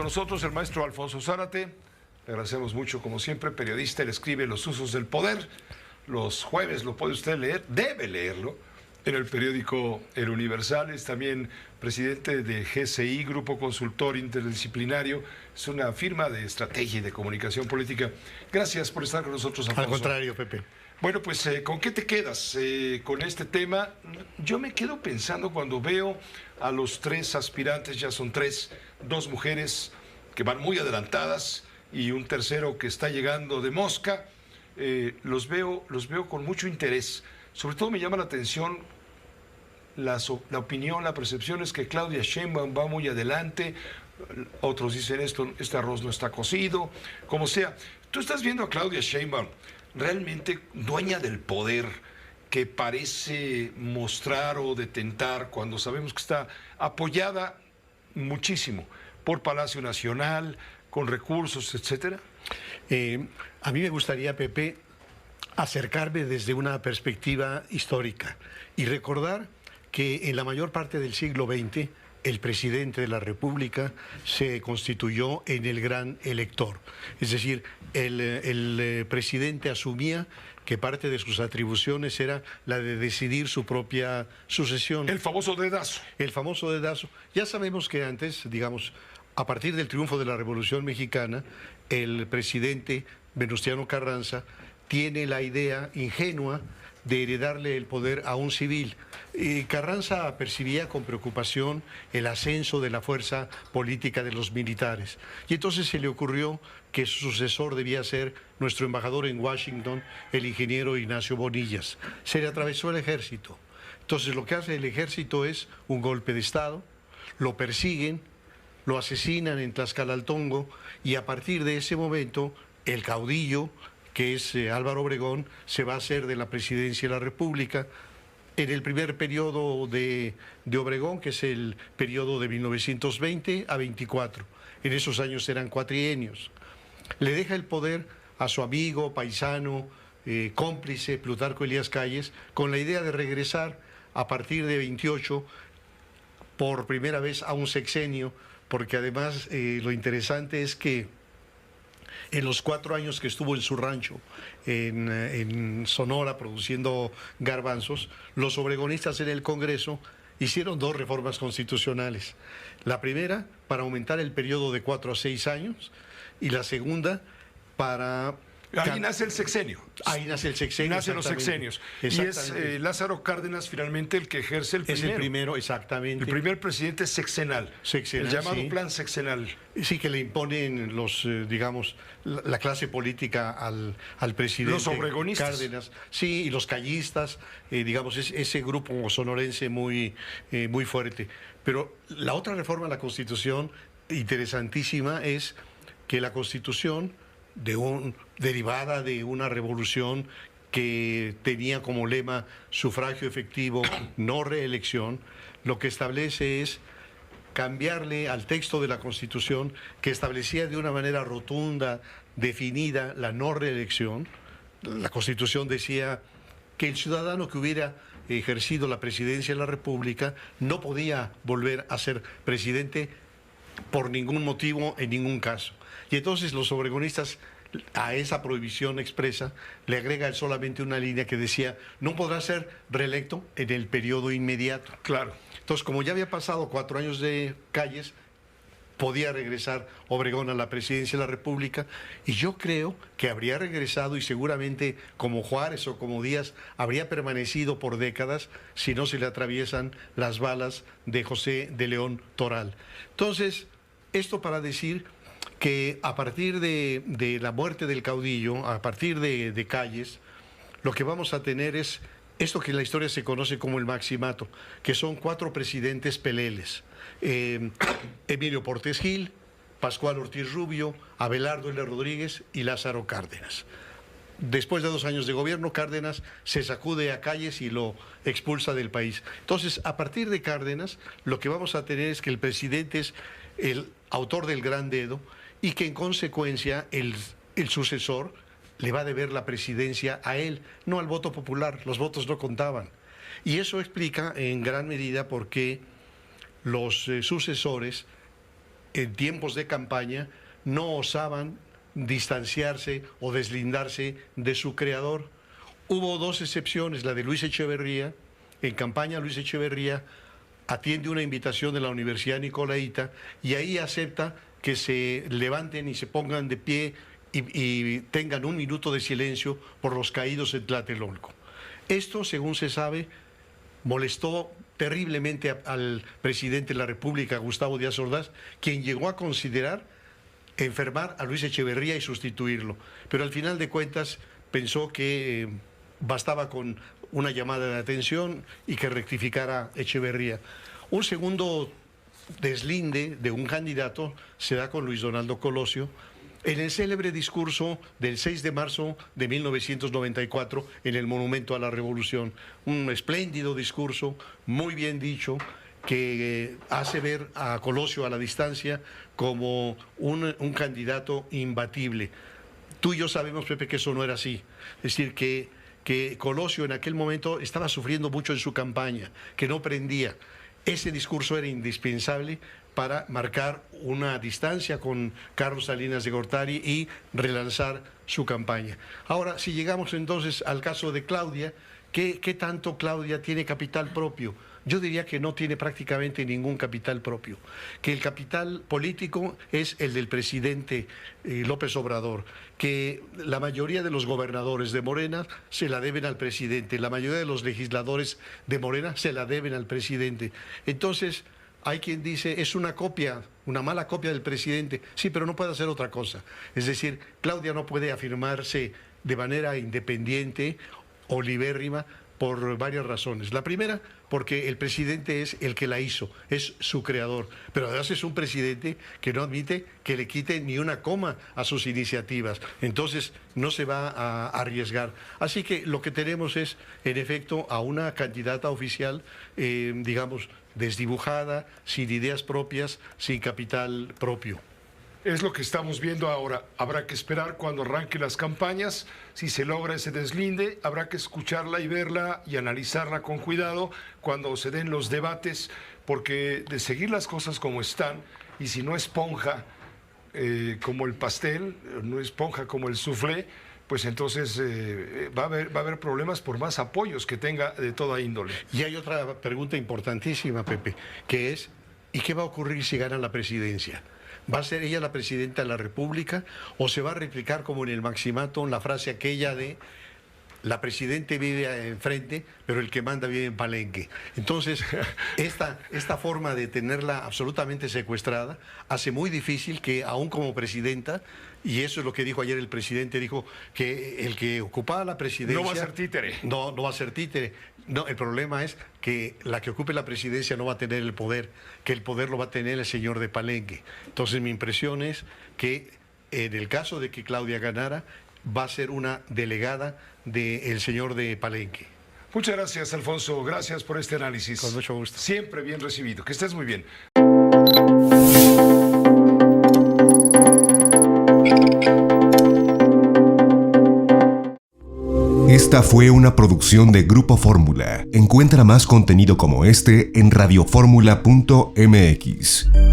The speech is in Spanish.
nosotros el maestro Alfonso Zárate. Le agradecemos mucho, como siempre, periodista. Él escribe Los usos del poder. Los jueves lo puede usted leer, debe leerlo, en el periódico El Universal. Es también presidente de GCI, Grupo Consultor Interdisciplinario. Es una firma de estrategia y de comunicación política. Gracias por estar con nosotros, Alfonso. Al contrario, Pepe. Bueno, pues, ¿con qué te quedas con este tema? Yo me quedo pensando cuando veo a los tres aspirantes, ya son tres, dos mujeres que van muy adelantadas y un tercero que está llegando de mosca. Los veo con mucho interés. Sobre todo me llama la atención la opinión, la percepción es que Claudia Sheinbaum va muy adelante. Otros dicen este arroz no está cocido, como sea. Tú estás viendo a Claudia Sheinbaum realmente dueña del poder, que parece mostrar o detentar cuando sabemos que está apoyada muchísimo por Palacio Nacional, con recursos, etcétera. A mí me gustaría, Pepe, acercarme desde una perspectiva histórica y recordar que en la mayor parte del siglo XX el presidente de la República se constituyó en el gran elector. Es decir, el presidente asumía que parte de sus atribuciones era la de decidir su propia sucesión. El famoso dedazo. El famoso dedazo. Ya sabemos que antes, digamos, a partir del triunfo de la Revolución Mexicana, el presidente Venustiano Carranza tiene la idea ingenua de heredarle el poder a un civil. Carranza percibía con preocupación el ascenso de la fuerza política de los militares. Y entonces se le ocurrió que su sucesor debía ser nuestro embajador en Washington, el ingeniero Ignacio Bonillas. Se le atravesó el ejército. Entonces lo que hace el ejército es un golpe de Estado, lo persiguen, lo asesinan en Tlaxcalaltongo y a partir de ese momento el caudillo, que es Álvaro Obregón, se va a hacer de la presidencia de la República. En el primer periodo de Obregón, que es el periodo de 1920 a 24, en esos años eran cuatrienios, le deja el poder a su amigo, paisano, cómplice, Plutarco Elías Calles, con la idea de regresar a partir de 28 por primera vez a un sexenio, porque además lo interesante es que en los 4 años que estuvo en su rancho en Sonora produciendo garbanzos, los obregonistas en el Congreso hicieron 2 reformas constitucionales. La primera para aumentar el periodo de 4 a 6 años y la segunda para... Ahí nace el sexenio. Ahí nace el sexenio. Nacen los sexenios. Y es Lázaro Cárdenas finalmente el que ejerce el primero. Es el primero, exactamente. El primer presidente sexenal. Sexenal, el llamado sí. plan sexenal. Sí, que le imponen los, digamos, la clase política al presidente. Los obregonistas. Cárdenas. Sí, y los callistas, digamos, ese grupo sonorense muy fuerte. Pero la otra reforma a la Constitución, interesantísima, es que la Constitución, derivada de una revolución que tenía como lema sufragio efectivo, no reelección, lo que establece es cambiarle al texto de la Constitución, que establecía de una manera rotunda, definida, la no reelección. La Constitución decía que el ciudadano que hubiera ejercido la presidencia de la República no podía volver a ser presidente por ningún motivo, en ningún caso. Y entonces los obregonistas a esa prohibición expresa le agregan solamente una línea que decía no podrá ser reelecto en el periodo inmediato. Claro. Entonces, como ya había pasado 4 años de Calles, podía regresar Obregón a la presidencia de la República, y yo creo que habría regresado y seguramente como Juárez o como Díaz habría permanecido por décadas si no se le atraviesan las balas de José de León Toral. Entonces, esto para decir que a partir de la muerte del caudillo, a partir de Calles, lo que vamos a tener es esto que en la historia se conoce como el maximato, que son 4 presidentes peleles. Emilio Portes Gil, Pascual Ortiz Rubio, Abelardo L. Rodríguez y Lázaro Cárdenas. Después de 2 años de gobierno, Cárdenas se sacude a Calles y lo expulsa del país. Entonces, a partir de Cárdenas, lo que vamos a tener es que el presidente es el autor del Gran Dedo y que en consecuencia el sucesor le va a deber la presidencia a él, no al voto popular. Los votos no contaban. Y eso explica en gran medida por qué los sucesores en tiempos de campaña no osaban distanciarse o deslindarse de su creador. Hubo dos excepciones, la de Luis Echeverría. En campaña Luis Echeverría atiende una invitación de la Universidad Nicolaita y ahí acepta que se levanten y se pongan de pie y tengan un minuto de silencio por los caídos en Tlatelolco. Esto, según se sabe, molestó terriblemente al presidente de la República, Gustavo Díaz Ordaz, quien llegó a considerar enfermar a Luis Echeverría y sustituirlo. Pero al final de cuentas pensó que bastaba con una llamada de atención y que rectificara Echeverría. Un segundo deslinde de un candidato se da con Luis Donaldo Colosio en el célebre discurso del 6 de marzo de 1994 en el Monumento a la Revolución. Un espléndido discurso, muy bien dicho, que hace ver a Colosio a la distancia como un candidato imbatible. Tú y yo sabemos, Pepe, que eso no era así. Es decir, que Colosio en aquel momento estaba sufriendo mucho en su campaña, que no prendía. Ese discurso era indispensable para marcar una distancia con Carlos Salinas de Gortari y relanzar su campaña. Ahora, si llegamos entonces al caso de Claudia, ¿qué tanto Claudia tiene capital propio? Yo diría que no tiene prácticamente ningún capital propio, que el capital político es el del presidente López Obrador, que la mayoría de los gobernadores de Morena se la deben al presidente, la mayoría de los legisladores de Morena se la deben al presidente. Entonces, hay quien dice, es una copia, una mala copia del presidente. Sí, pero no puede hacer otra cosa. Es decir, Claudia no puede afirmarse de manera independiente o libérrima por varias razones. La primera, porque el presidente es el que la hizo, es su creador. Pero además es un presidente que no admite que le quite ni una coma a sus iniciativas. Entonces no se va a arriesgar. Así que lo que tenemos es, en efecto, a una candidata oficial, digamos, desdibujada, sin ideas propias, sin capital propio. Es lo que estamos viendo ahora. Habrá que esperar cuando arranquen las campañas. Si se logra ese deslinde, habrá que escucharla y verla y analizarla con cuidado cuando se den los debates, porque de seguir las cosas como están, y si no esponja como el pastel, no esponja como el soufflé, pues entonces va a haber problemas por más apoyos que tenga de toda índole. Y hay otra pregunta importantísima, Pepe, que es, ¿y qué va a ocurrir si gana la presidencia? ¿Va a ser ella la presidenta de la República o se va a replicar como en el Maximato la frase aquella de la presidenta vive enfrente, pero el que manda vive en Palenque? Entonces, esta forma de tenerla absolutamente secuestrada hace muy difícil que, aún como presidenta, y eso es lo que dijo ayer el presidente, dijo que el que ocupaba la presidencia... No va a ser títere. No va a ser títere. No, el problema es que la que ocupe la presidencia no va a tener el poder, que el poder lo va a tener el señor de Palenque. Entonces mi impresión es que en el caso de que Claudia ganara, va a ser una delegada del señor de Palenque. Muchas gracias, Alfonso. Gracias por este análisis. Con mucho gusto. Siempre bien recibido. Que estés muy bien. Esta fue una producción de Grupo Fórmula. Encuentra más contenido como este en radioformula.mx.